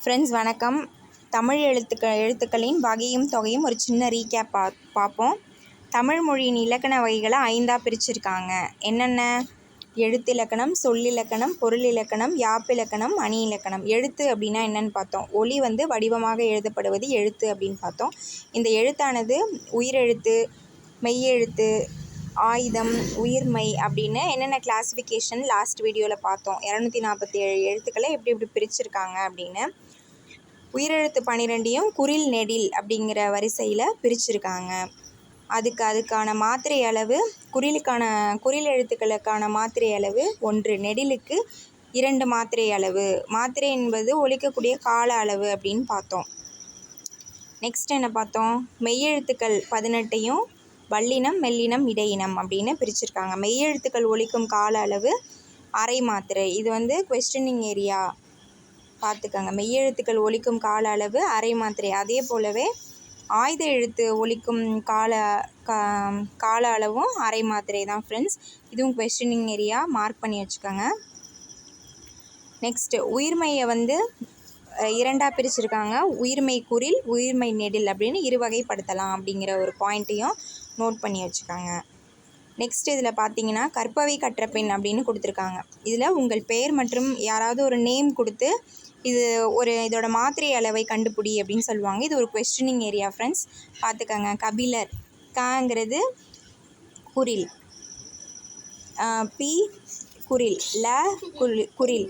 Friends வணக்கம். தமிழ் எழுத்துக்களின் வகையும் தொகையும் ஒரு சின்ன ரீகேப் பார்ப்போம். தமிழ் மொழியின் இலக்கண வகைகளை 5ஆக பிரிச்சிருக்காங்க. என்னென்ன? எழுத்திலக்கணம், சொல்லிலக்கணம், பொருளிலக்கணம், யாப்பிலக்கணம், அணி இலக்கணம். எழுத்து அப்படின்னா என்னன்னு பார்த்தோம். ஒலி வடிவமாக எழுதப்படுவது எழுத்து அப்படின்னு பார்த்தோம். இந்த எழுத்தானது உயிரெழுத்து, மெய்யெழுத்து, ஆயுதம், உயிர்மை அப்படின்னு என்னென்ன கிளாஸிஃபிகேஷன் லாஸ்ட் வீடியோவில் பார்த்தோம். 247 எழுத்துக்களை எப்படி பிரிச்சிருக்காங்க அப்படின்னு. உயிரெழுத்து 12ஐயும் குறில் நெடில் அப்படிங்கிற வரிசையில் பிரிச்சிருக்காங்க. அதுக்கான மாத்திரை அளவு, குறில் எழுத்துக்களுக்கான மாத்திரை அளவு 1, நெடிலுக்கு 2 மாத்திரை அளவு. மாத்திரை என்பது ஒலிக்கக்கூடிய கால அளவு அப்படின்னு பார்த்தோம். நெக்ஸ்ட் என்ன பார்த்தோம்? மெய்யெழுத்துக்கள் 18ஐயும் வல்லினம், மெல்லினம், இடையினம் அப்படின்னு பிரிச்சிருக்காங்க. மெய்யெழுத்துக்கள் ஒலிக்கும் கால அளவு அரை மாத்திரை. இது கொஸ்டினிங் ஏரியா பார்த்துக்கோங்க. மெய்யெழுத்துக்கள் ஒலிக்கும் கால அளவு அரை மாத்திரை. அதே போலவே ஆயுத எழுத்து ஒலிக்கும் கால அளவும் அரை மாத்திரை தான் ஃப்ரெண்ட்ஸ். இதுவும் கொஸ்டினிங் ஏரியா மார்க் பண்ணி வச்சுக்கோங்க. நெக்ஸ்ட்டு உயிர்மையை 2ஆக பிரிச்சிருக்காங்க. உயிர்மை குறில், உயிர்மை நெடில் அப்படின்னு இருவகைப்படுத்தலாம் அப்படிங்கிற ஒரு பாயிண்ட்டையும் நோட் பண்ணி வச்சுக்கோங்க. நெக்ஸ்ட் இதில் பார்த்தீங்கன்னா கற்பவை கற்ற பெண் அப்படின்னு கொடுத்துருக்காங்க. இதில் உங்கள் பெயர் மற்றும் யாராவது ஒரு நேம் கொடுத்து இதோட மாத்திரை அளவை கண்டுபிடி அப்படின்னு சொல்லுவாங்க. இது ஒரு கொஸ்டினிங் ஏரியா ஃப்ரெண்ட்ஸ், பார்த்துக்கோங்க. கபிலர், காங்கிறது குறில், பி குறில், ல குறில்,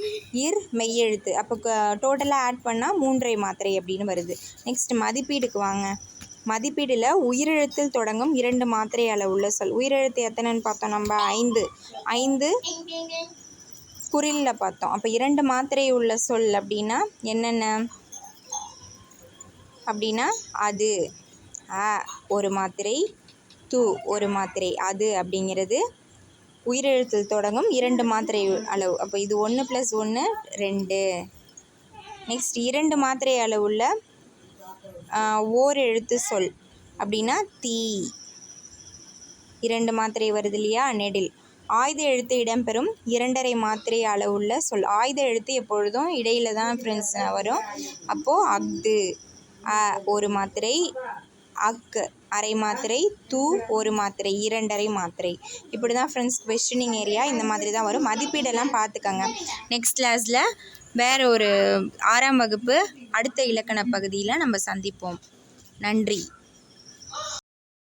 இர் மெய்யெழுத்து. அப்போ டோட்டலாக ஆட் பண்ணால் 3 மாத்திரை அப்படின்னு வருது. நெக்ஸ்ட் மதிப்பீடுக்கு வாங்க. மதிப்பீடில் உயிரெழுத்தில் தொடங்கும் 2 மாத்திரை அளவுள்ள சொல். உயிரெழுத்து எத்தனைன்னு பார்த்தோம் நம்ம? 5 குறிலில் பார்த்தோம். அப்போ 2 மாத்திரை உள்ள சொல் அப்படின்னா என்னென்ன அப்படின்னா அது, ஒரு மாத்திரை, து ஒரு மாத்திரை. அது அப்படிங்கிறது உயிரெழுத்தில் தொடங்கும் 2 மாத்திரை அளவு. அப்போ இது 1 + 1 2. நெக்ஸ்ட் 2 மாத்திரை அளவுள்ள ஓர் எழுத்து சொல் அப்படின்னா தீ. 2 மாத்திரை வருது இல்லையா? நெடில். ஆயுத எழுத்து இடம்பெறும் 2½ மாத்திரை அளவுள்ள சொல். ஆயுத எழுத்து எப்பொழுதும் இடையில தான் ஃப்ரெண்ட்ஸ் வரும். அப்போது அஃது, ஒரு மாத்திரை, அக் அரை மாத்திரை, தூ ஒரு மாத்திரை, 2½ மாத்திரை. இப்படி தான் ஃப்ரெண்ட்ஸ் கொஸ்டினிங் ஏரியா இந்த மாதிரி தான் வரும். மதிப்பீடெல்லாம் பார்த்துக்கோங்க. நெக்ஸ்ட் கிளாஸில் வேறு ஒரு 6ஆம் வகுப்பு அடுத்த இலக்கண பகுதியில் நம்ம சந்திப்போம். நன்றி.